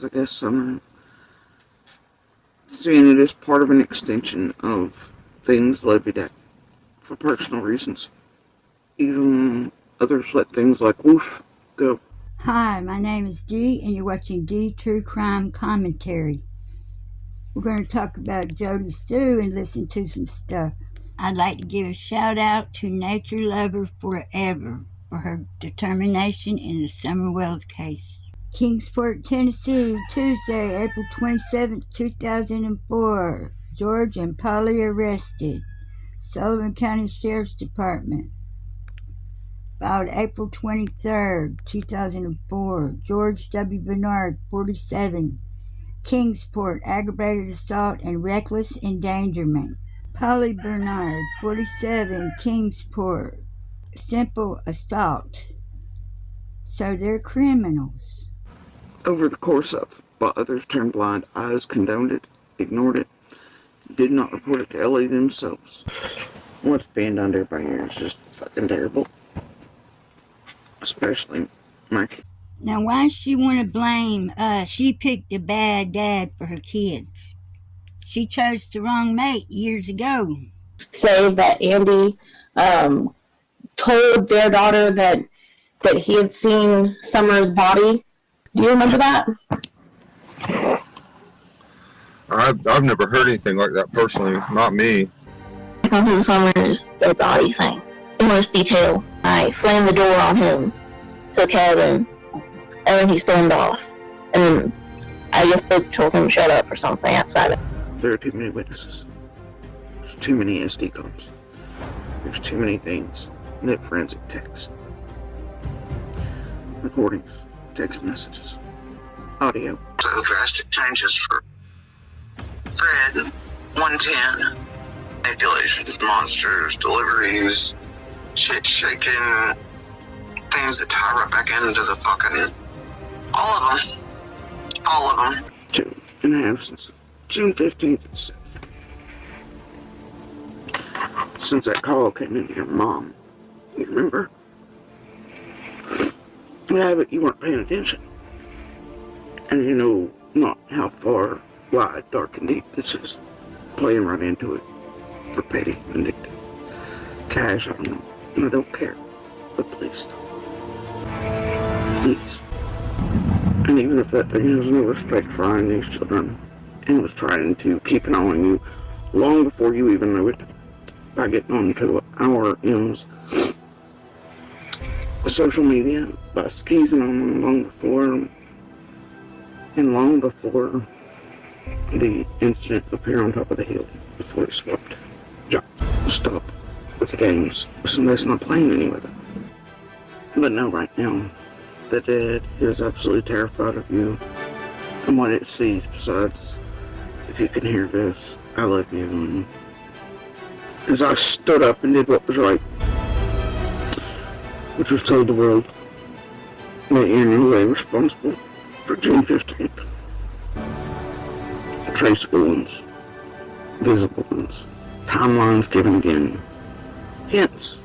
because I guess some are seeing it as part of an extension of things levied at for personal reasons. Even others let things like woof go. Hi, my name is Dee, and you're watching Dee True Crime Commentary. We're going to talk about Jody Sue and listen to some stuff. I'd like to give a shout out to Nature Lover Forever for her determination in the Summer Wells case. Kingsport, Tennessee, Tuesday, April 27, 2004. George and Polly arrested. Sullivan County Sheriff's Department. Filed April 23, 2004. George W. Bernard, 47. Kingsport, aggravated assault and reckless endangerment. Polly Bernard, 47, Kingsport, simple assault. So they're criminals. Over the course of, while others turned blind eyes, condoned it, ignored it, did not report it to LA themselves. What's being done to everybody here is just fucking terrible. Especially Mikey. Now, why does she want to blame? She picked a bad dad for her kids. She chose the wrong mate years ago. Say that Andy told their daughter that he had seen Summer's body. Do you remember that? I've never heard anything like that personally. Not me. I come to Summer's dead body thing in most detail. I slammed the door on him, took Kevin, and then he stormed off. And I guess they told him to shut up or something outside of it. There are too many witnesses. There's too many SD cards. There's too many things. Net forensic text. Recordings. Text messages. Audio. So drastic changes for Fred, 110, manipulations, monsters, deliveries, shit shaking, things that tie right back into the fucking, all of them. 2.5 since June 15th itself. Since that call came into your mom. You remember? Yeah, but you weren't paying attention. And you know not how far, wide, dark, and deep this is. Playing right into it. For petty, vindictive. Cash, I don't know. And I don't care. But please don't. Please. And even if that thing has no respect for I and these children, and was trying to keep an eye on you long before you even knew it, by getting onto our M's social media, by skeezing on them long before the incident up here on top of the hill, before he swapped jobs. Stop with the games. Somebody's not playing any with it. But no, right now, the dead is absolutely terrified of you and what it sees. Besides, if you can hear this, I love you. And as I stood up and did what was right, which was told the world that you're in no way responsible for June 15th. Traceable ones, visible ones, timelines given again, hints.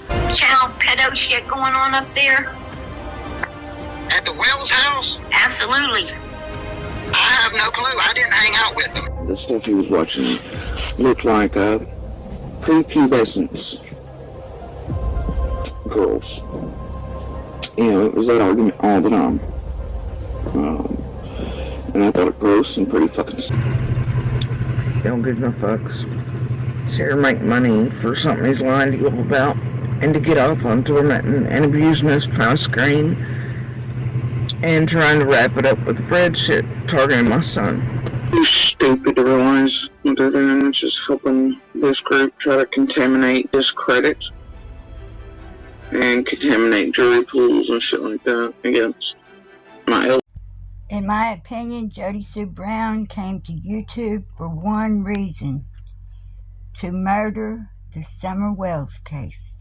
Child pedo shit going on up there? At the Wells house? Absolutely. I have no clue. I didn't hang out with them. The stuff he was watching looked like prepubescent girls. You know, it was that argument all the time. And I thought it gross and pretty fucking You don't give no fucks. So here make money for something he's lying to you all about, and to get off on tormenting and abusing his pie screen, and trying to wrap it up with the bread shit, targeting my son. You're stupid to realize what they're doing, which is helping this group try to contaminate, discredit, and contaminate jury pools and shit like that against my. In my opinion, Jody Sue BRoWN came to YouTube for one reason: to murder the Summer Wells case.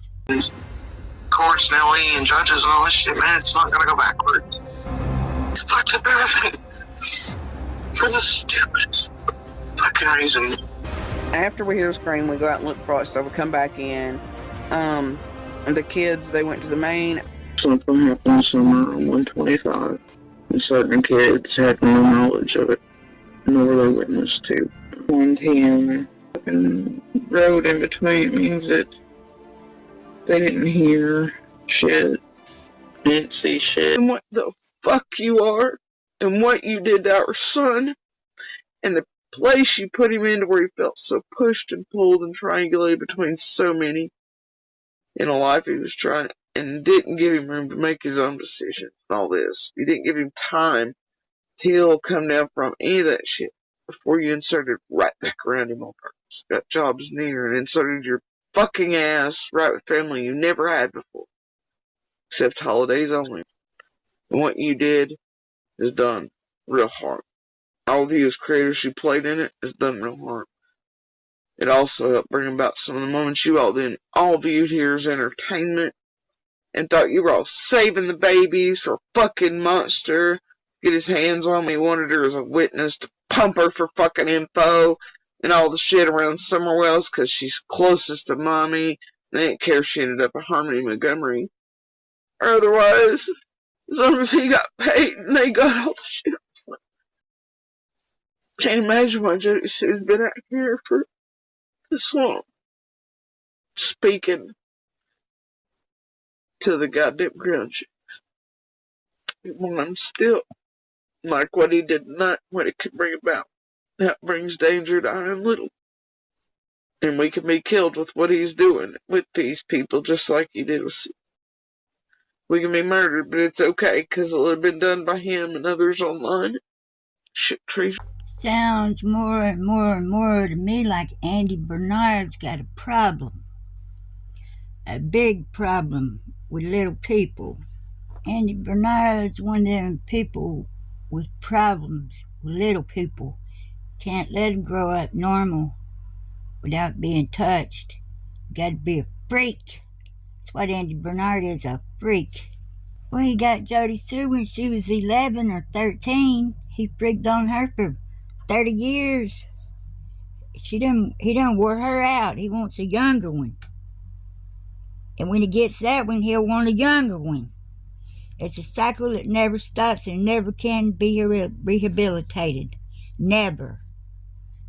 Courts and LE and judges and all this shit, man, it's not gonna go backwards. It's fucked up everything. For the stupidest fucking reason. After we hear a scream, we go out and look for it, so we come back in. And the kids, they went to the main. Something happened somewhere on 125. certain kids had no knowledge of it, nor their witness to. 110 fucking road in between means that they didn't hear shit, didn't see shit. And what the fuck you are, and what you did to our son, and the place you put him into where he felt so pushed and pulled and triangulated between so many in a life he was trying, and didn't give him room to make his own decisions and all this. You didn't give him time to heal, come down from any of that shit before you inserted right back around him on purpose. Got jobs near and inserted your fucking ass right with family you never had before, except holidays only. And what you did is done real hard. All of you as creators who played in it is done real hard. It also helped bring about some of the moments you all then all viewed here as entertainment and thought you were all saving the babies for a fucking monster. Get his hands on me, wanted her as a witness to pump her for fucking info and all the shit around Summerwells because she's closest to mommy. They didn't care if she ended up at Harmony Montgomery. Or otherwise, as long as he got paid and they got all the shit. Can't imagine why Jody Sue's been out here for this long. Speaking to the goddamn ground chicks. Well, I'm still like what he did not, what it could bring about. That brings danger to high and little. And we can be killed with what he's doing with these people, just like he did with. We can be murdered, but it's okay, because it'll have been done by him and others online. Shit trees. Sounds more and more and more to me like Andy Bernard's got a problem. A big problem with little people. Andy Bernard's one of them people with problems with little people. Can't let them grow up normal without being touched. Gotta be a freak. That's what Andy Bernard is, a freak. Well, he got Jody Sue when she was 11 or 13. He freaked on her for 30 years. He done wore her out. He wants a younger one. And when he gets that one, he'll want a younger one. It's a cycle that never stops and never can be rehabilitated. Never.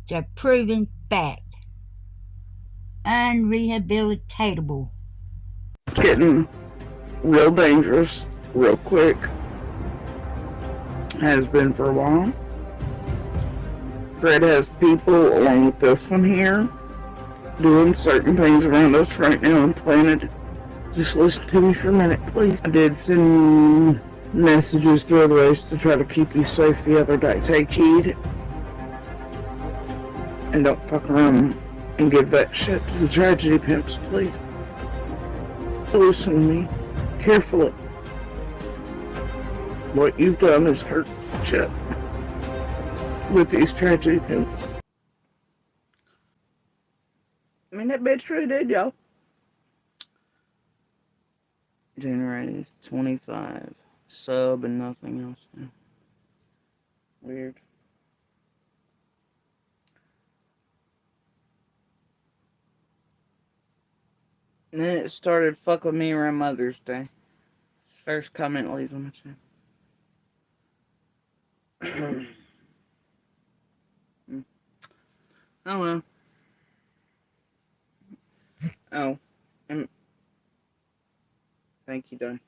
It's a proven fact. Unrehabilitatable. It's getting real dangerous, real quick. Has been for a while. Fred has people, along with this one here, doing certain things around us right now and planted. Just listen to me for a minute, please. I did send messages through other ways to try to keep you safe the other day. Take heed. And don't fuck around and give that shit to the tragedy pimps, please. Listen to me carefully. What you've done is hurt shit with these tragedy pimps. I mean, that bitch really did, y'all. Generated 25 sub and nothing else. Yeah. Weird. And then it started fuck with me around Mother's Day. It's the first comment leaves on my channel. Oh well. Oh. Thank you, Don.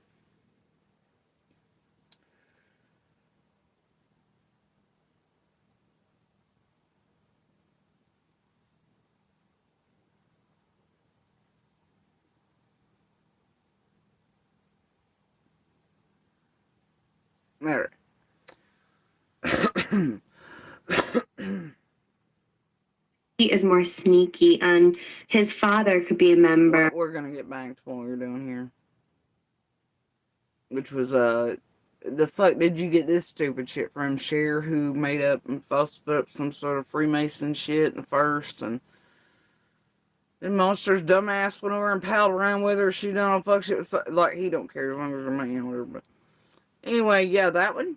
There. He is more sneaky, and his father could be a member. We're gonna get back to what we're doing here. Which was, the fuck did you get this stupid shit from Cher, who made up and fussed up some sort of Freemason shit in the first, and then Monster's dumbass went over and palled around with her. She done all fuck shit with, like, he don't care as long as her man or whatever, but anyway, yeah, that one,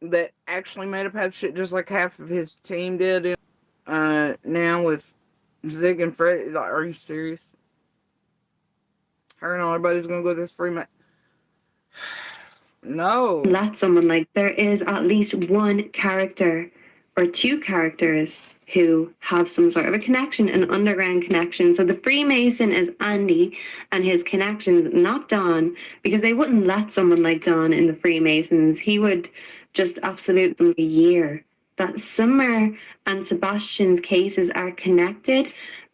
that actually made up half shit just like half of his team did. Now with Zig and Fred, like, are you serious? Her and all everybody's gonna go with this Freemason. No. let someone like there is at least one character or two characters who have some sort of a connection, an underground connection. So the Freemason is Andy and his connections, not Don, because they wouldn't let someone like Don in the Freemasons. He would just absolute them a year. That Summer and Sebastian's cases are connected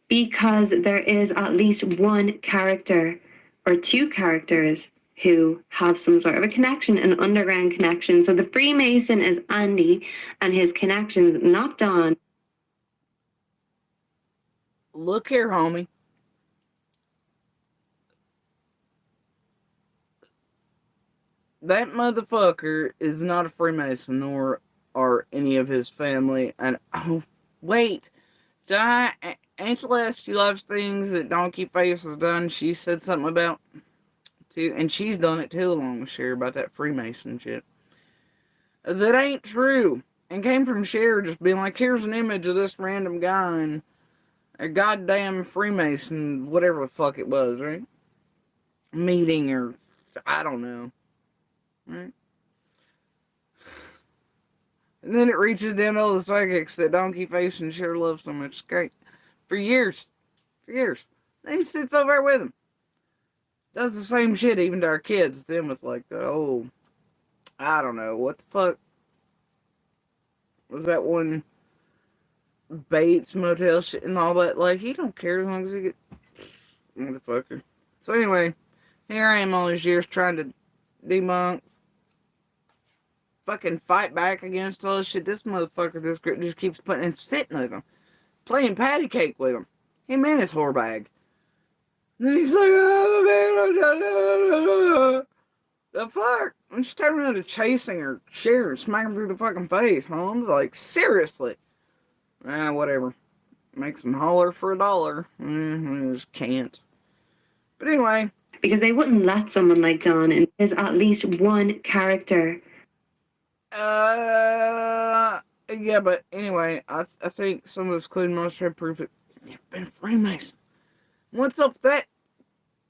because there is at least one character or two characters who have some sort of a connection, an underground connection. So the Freemason is Andy and his connections, not Don. Look here, homie. That motherfucker is not a Freemason, nor are any of his family. And, oh, wait. Ain't the last few live things that Donkey Face has done, she said something about, too, and she's done it too, along with Cher, about that Freemason shit. That ain't true. And came from Cher just being like, here's an image of this random guy and a goddamn Freemason, whatever the fuck it was, right? Meeting or, I don't know. Right? And then it reaches down to all the psychics that Donkey Face and Cher love so much. It's great. For years. Then he sits over there with him. Does the same shit even to our kids. Them with like the old, I don't know, what the fuck was that one Bates motel shit and all that. Like, he don't care as long as he get motherfucker. So anyway, here I am all these years trying to debunk, fucking fight back against all this shit. This motherfucker, this group just keeps putting and sitting with him, playing patty cake with him. Him and his whore bag. And then he's like, oh, the fuck? I'm just turning around to chasing her, Cher, and smacking through the fucking face, Holmes. Like, seriously. Whatever. Makes them holler for $1. I just can't. But anyway. Because they wouldn't let someone like Don in. There's at least one character. Yeah, but anyway, I think some of this clues most have proof that they've been Freemason. What's up with that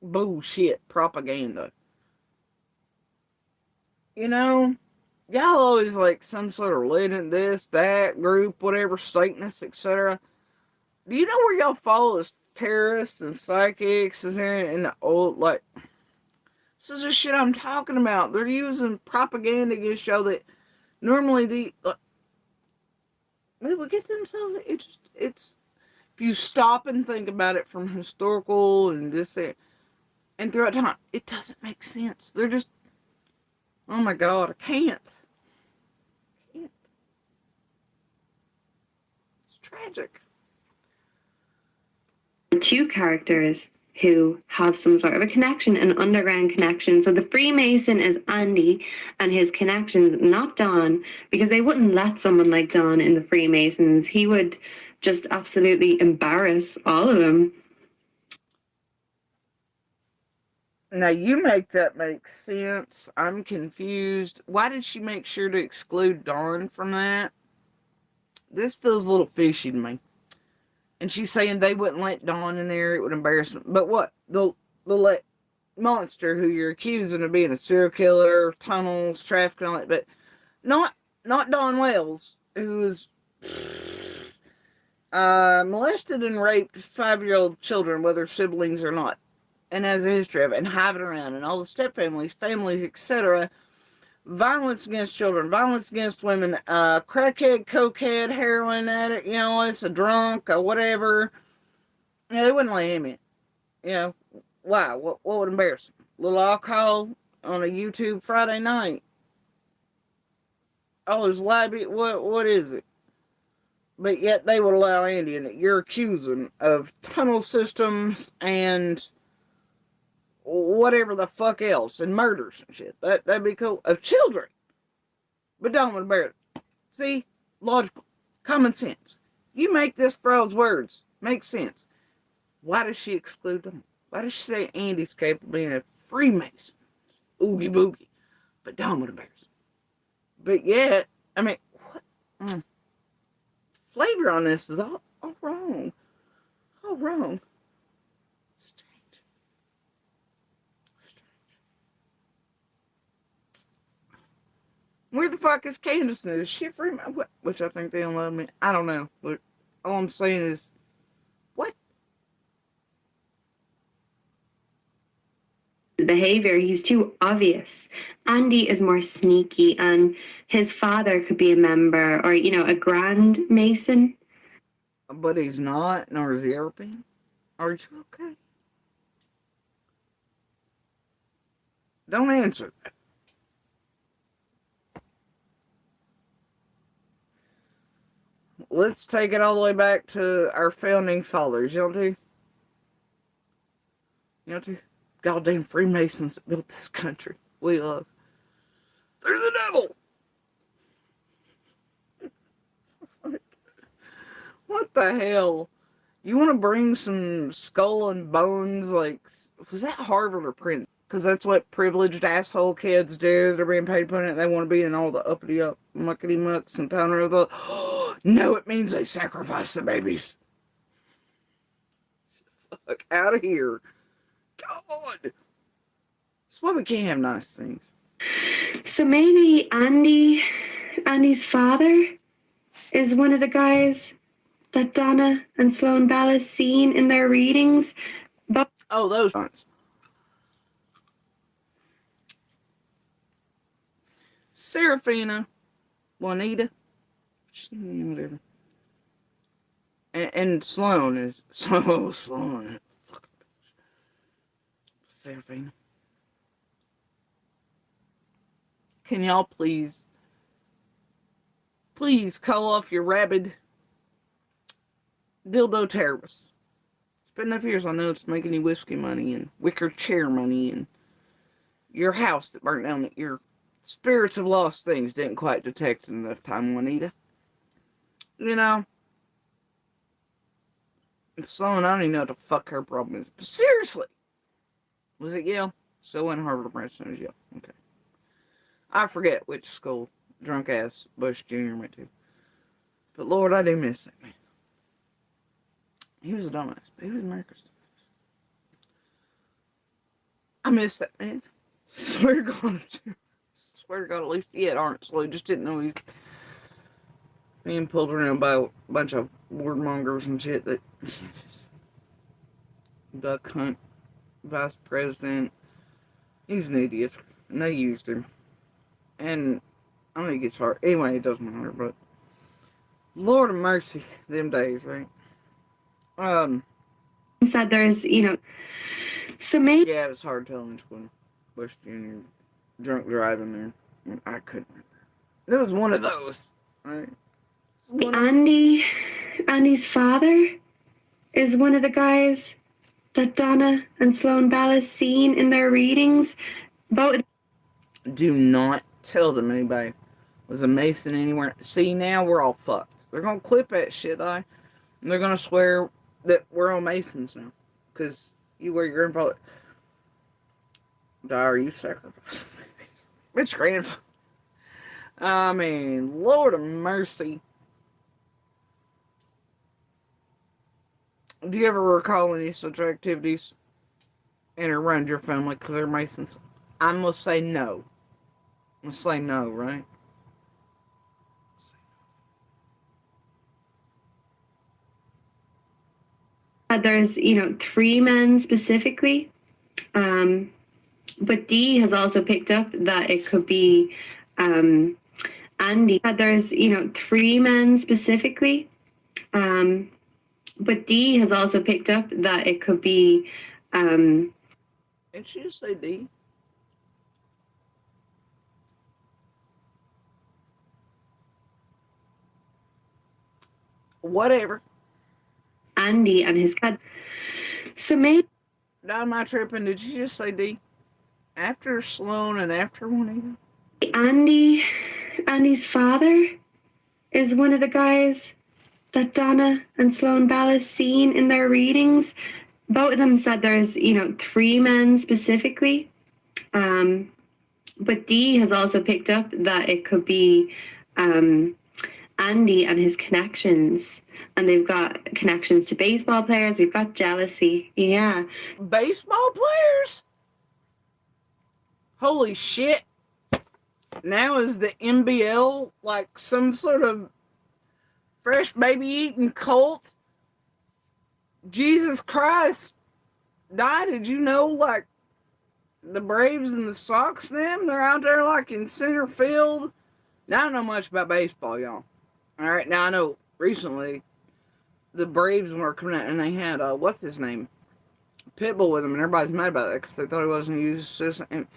bullshit propaganda? You know, y'all always like some sort of religion, this, that, group, whatever, Satanists, etc. Do you know where y'all fall as terrorists and psychics and in the old, like, this is the shit I'm talking about. They're using propaganda against y'all that normally they would get themselves, it's, if you stop and think about it from historical and this, and throughout time, it doesn't make sense. They're just, oh my God, I can't. It's tragic. Two characters who have some sort of a connection, an underground connection. So the Freemason is Andy and his connections, not Don, because they wouldn't let someone like Don in the Freemasons. He would just absolutely embarrass all of them. Now, you make that make sense. I'm confused. Why did she make sure to exclude Dawn from that? This feels a little fishy to me. And she's saying they wouldn't let Dawn in there. It would embarrass them. But what? They'll let Monster, who you're accusing of being a serial killer, tunnels, trafficking, all that. But not Dawn Wells, who was molested and raped 5-year-old children, whether siblings or not. And has a history of it, and have it around, and all the stepfamilies, families, etc. Violence against children, violence against women, crackhead, cokehead, heroin addict, it's a drunk, or whatever. They wouldn't let him in. Why? What would embarrass him? A little alcohol on a YouTube Friday night. Oh, there's what is it? But yet they would allow Andy in it. You're accusing of tunnel systems and whatever the fuck else, and murders and shit. That'd be cool. Of children. But don't want to bear it. See? Logical. Common sense. You make this frauds words. Makes sense. Why does she exclude them? Why does she say Andy's capable of being a Freemason? Oogie boogie. But don't want to bear it. But yet, I mean, what? Flavor on this is all wrong. All wrong. Where the fuck is Candace now? Is she free? Which I think they don't love me. I don't know. But all I'm saying is, what? His behavior, he's too obvious. Andy is more sneaky, and his father could be a member or, a grand mason. But he's not, nor is he ever been. Are you okay? Don't answer that. Let's take it all the way back to our founding fathers. You know to? Goddamn Freemasons that built this country we love. They're the devil. What the hell? You want to bring some skull and bones? Like, was that Harvard or Princeton? Because that's what privileged asshole kids do. They're being paid to put it. They want to be in all the uppity up muckety mucks and pounder of the. No, it means they sacrifice the babies. Fuck out of here. God. That's why we can't have nice things. So maybe Andy's father is one of the guys that Donna and Sloan Bella seen in their readings. But oh, those ones. Serafina, Juanita, whatever. And Sloan is Sloan. Serafina. Can y'all please call off your rabid dildo terrorists? It's been enough years. I know it's making you whiskey money and wicker chair money and your house that burnt down, that your spirits of lost things didn't quite detect in enough time, Juanita. And Sloan, I don't even know what the fuck her problem is. But seriously. Was it Yale? So when Harvard or Princeton was Yale. Okay. I forget which school drunk ass Bush Jr. went to. But Lord, I do miss that man. He was a dumbass, but he was America's dumbass. I miss that man. Swear to God. Swear to God, at least he had aren't so he just didn't know he's being pulled around by a bunch of wordmongers and shit that duck hunt vice president. He's an idiot. And they used him. And I think it's hard. Anyway, it doesn't matter, but Lord of mercy, them days, right? Said there's, so maybe. Yeah, it was hard telling which one. Bush Jr. drunk driving there. I couldn't remember. It was one of those, right? Andy's father is one of the guys that Donna and Sloan Bella seen in their readings. Both. Do not tell them anybody was a Mason anywhere. See, now we're all fucked. They're gonna clip that shit, and they're gonna swear that we're all Masons now. Because you wear your grandfather. Are you sacrificed? Which grandfather? I mean, Lord of mercy. Do you ever recall any such activities in or around your family because they're Masons? I'm going to say no. I'm going to say no, right? There's, 3 men specifically. But Dee has also picked up that it could be Andy. There's, 3 men specifically. But Dee has also picked up that it could be. Did she just say Dee? Whatever. Andy and his cat. So maybe. Not my tripping. Did you just say Dee? After Sloan and after Juanita? Andy's father is one of the guys that Donna and Sloan Bella seen in their readings. Both of them said there's, 3 men specifically. But Dee has also picked up that it could be Andy and his connections. And they've got connections to baseball players. We've got jealousy. Yeah. Baseball players? Holy shit. Now is the MBL like some sort of fresh baby eating cult? Jesus Christ. Did you know, like, the Braves and the Sox, they're out there, like, in center field? Now, I don't know much about baseball, y'all. All right, now I know recently the Braves were coming out and they had, what's his name? Pitbull with him, and everybody's mad about that because they thought he wasn't used to.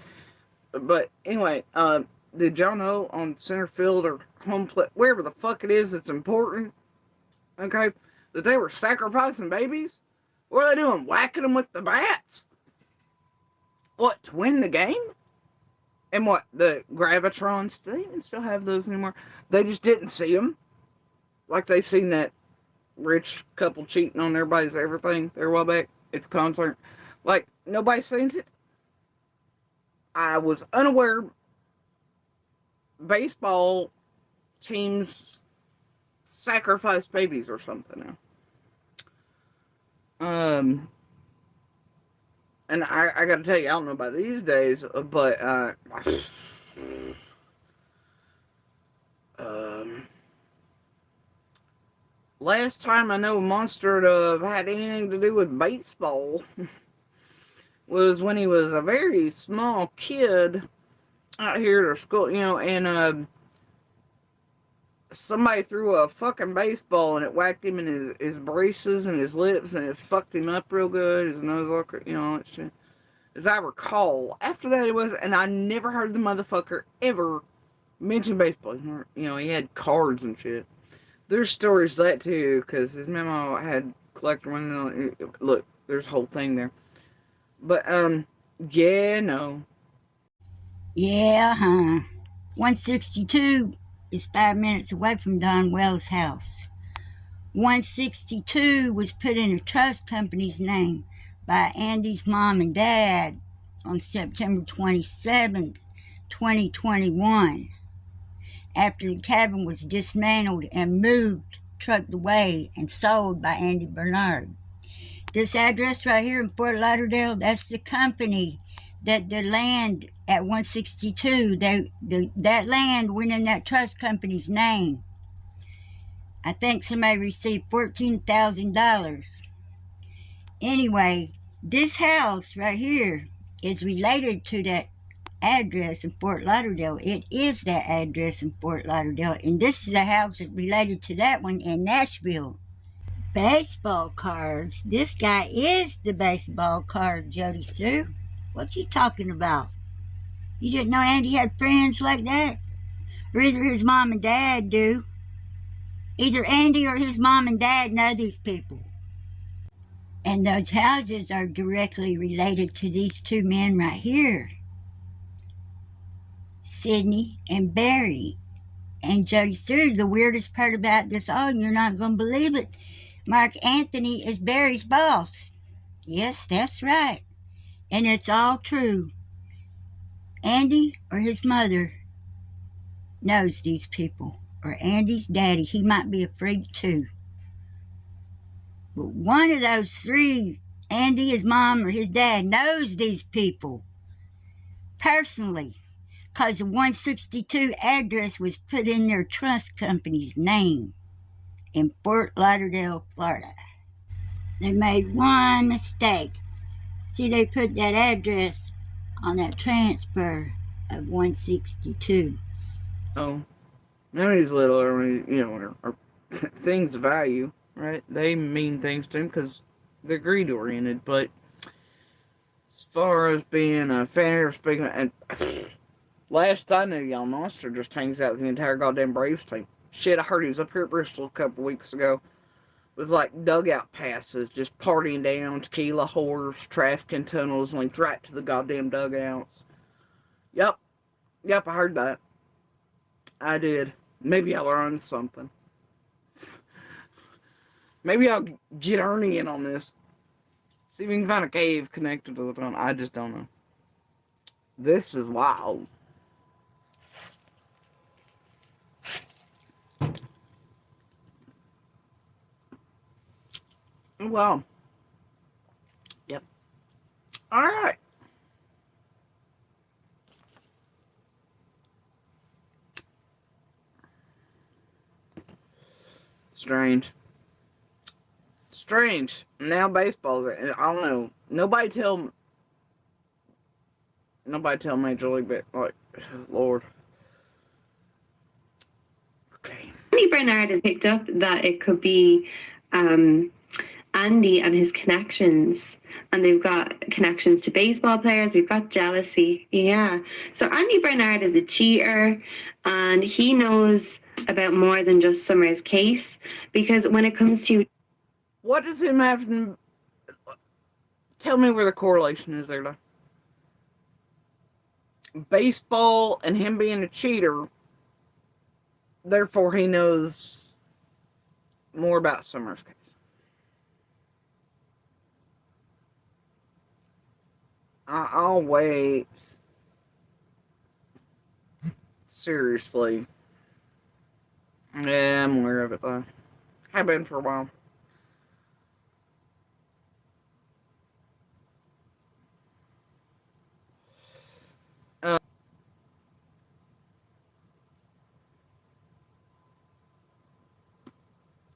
But anyway, did y'all know on center field or home plate, wherever the fuck it is that's important, okay, that they were sacrificing babies? What are they doing? Whacking them with the bats? What, to win the game? And what, the Gravitrons, do they even still have those anymore? They just didn't see them. Like they seen that rich couple cheating on everybody's everything there a while back. It's a concert. Like, nobody seen it. I was unaware baseball teams sacrifice babies or something now. And I gotta tell you, I don't know about these days, but, last time I know a monster to have had anything to do with baseball was when he was a very small kid out here at school, and, somebody threw a fucking baseball and it whacked him in his braces and his lips and it fucked him up real good, his nose, all that shit. As I recall, after that it was, and I never heard the motherfucker ever mention baseball. He had cards and shit. There's stories of that too, because his memo had collector one. Look, there's a whole thing there. But, yeah, no. Yeah, 162 is 5 minutes away from Don Wells' house. 162 was put in a trust company's name by Andy's mom and dad on September 27th, 2021, after the cabin was dismantled and moved, trucked away, and sold by Andy Bernard. This address right here in Fort Lauderdale, that's the company that the land at 162, that land went in that trust company's name. I think somebody received $14,000. Anyway, this house right here is related to that address in Fort Lauderdale. It is that address in Fort Lauderdale, and this is the house that's related to that one in Nashville. Baseball cards. This guy is the baseball card, Jody Sue. What you talking about? You didn't know Andy had friends like that? Or either his mom and dad do. Either Andy or his mom and dad know these people. And those houses are directly related to these two men right here. Sydney and Barry. And Jody Sue, the weirdest part about this all, you're not going to believe it, Mark Anthony is Barry's boss. Yes, that's right. And it's all true. Andy or his mother knows these people. Or Andy's daddy. He might be a freak too. But one of those three, Andy, his mom, or his dad, knows these people personally. Because the 162 address was put in their trust company's name in Fort Lauderdale, Florida. They made one mistake. See, they put that address on that transfer of 162. Oh, memories little, are things of value, right? They mean things to him because they're greed-oriented, but as far as being a fan or speaking, and last I knew, y'all, Monster just hangs out with the entire goddamn Braves team. Shit, I heard he was up here at Bristol a couple weeks ago with, like, dugout passes, just partying down, tequila whores, trafficking tunnels linked right to the goddamn dugouts. Yep, I heard that. I did. Maybe I'll learn something. Maybe I'll get Ernie in on this. See if we can find a cave connected to the tunnel. I just don't know. This is wild. Well, yep. All right. Strange. Strange. Now baseball's, I don't know. Nobody tell Major League, like, Lord. Okay. Andy Bernard has picked up that it could be Andy and his connections, and they've got connections to baseball players. We've got jealousy. Yeah. So Andy Bernard is a cheater, and he knows about more than just Summer's case, because when it comes to... What does him have to... Tell me where the correlation is there, though. Baseball and him being a cheater, therefore he knows more about Summer's case. I'll wait. Seriously. Yeah, I'm aware of it, though. Have been for a while.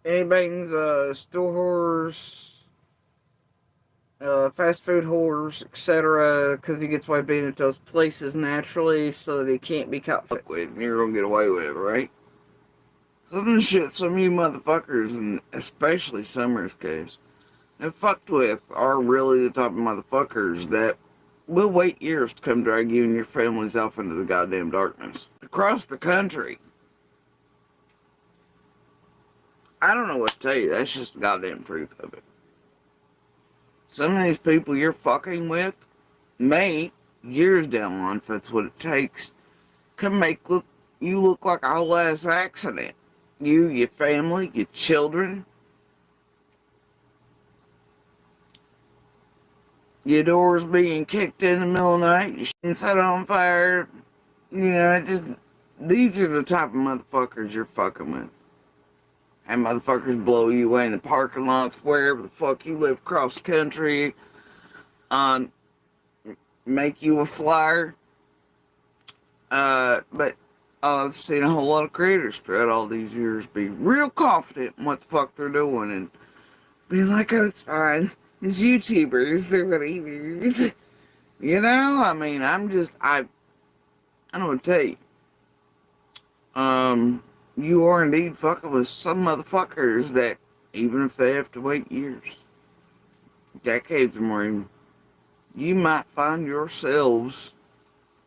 He bangs store whores, fast food whores, etc., because he gets away being at those places naturally so that he can't be caught with, and you're gonna get away with it, right? Some of the shit some of you motherfuckers, and especially Summer's case, have fucked with are really the type of motherfuckers that will wait years to come drag you and your families off into the goddamn darkness. Across the country. I don't know what to tell you. That's just the goddamn truth of it. Some of these people you're fucking with may, years down the line, if that's what it takes, can make you look like a whole ass accident. You, your family, your children. Your doors being kicked in the middle of the night. Your shit set on fire. You know, these are the type of motherfuckers you're fucking with. And motherfuckers blow you away in the parking lots, wherever the fuck you live across the country, make you a flyer. But I've seen a whole lot of creators throughout all these years be real confident in what the fuck they're doing and be like, oh, it's fine. It's YouTubers, they're whatever. You know, I mean, I don't know what to tell you. You are indeed fucking with some motherfuckers that, even if they have to wait years, decades or more, you might find yourselves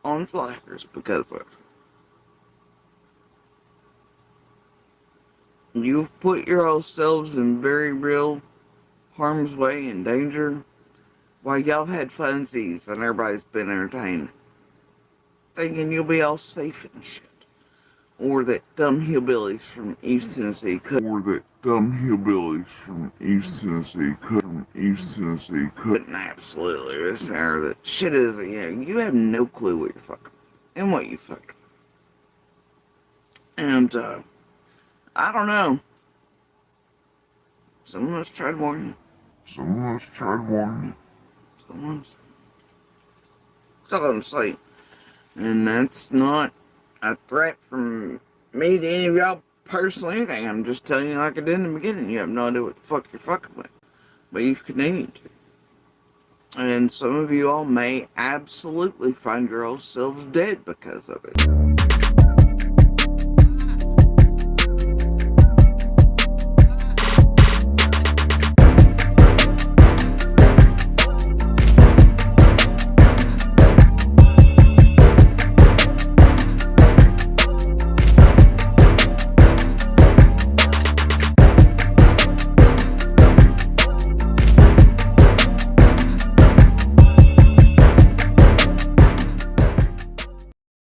on flaggers because of. You've put yourselves in very real harm's way and danger while y'all had funsies and everybody's been entertained, thinking you'll be all safe and shit. Or that dumb hillbillies from East Tennessee could. Couldn't absolutely listen or that shit is, you have no clue what you're fucking with and what you fucking with. And, I don't know. Someone's tried to warn you. That's all I'm saying. And that's not a threat from me to any of y'all personally or anything. I'm just telling you like I did in the beginning. You have no idea what the fuck you're fucking with. But you've continued to. And some of you all may absolutely find yourselves dead because of it.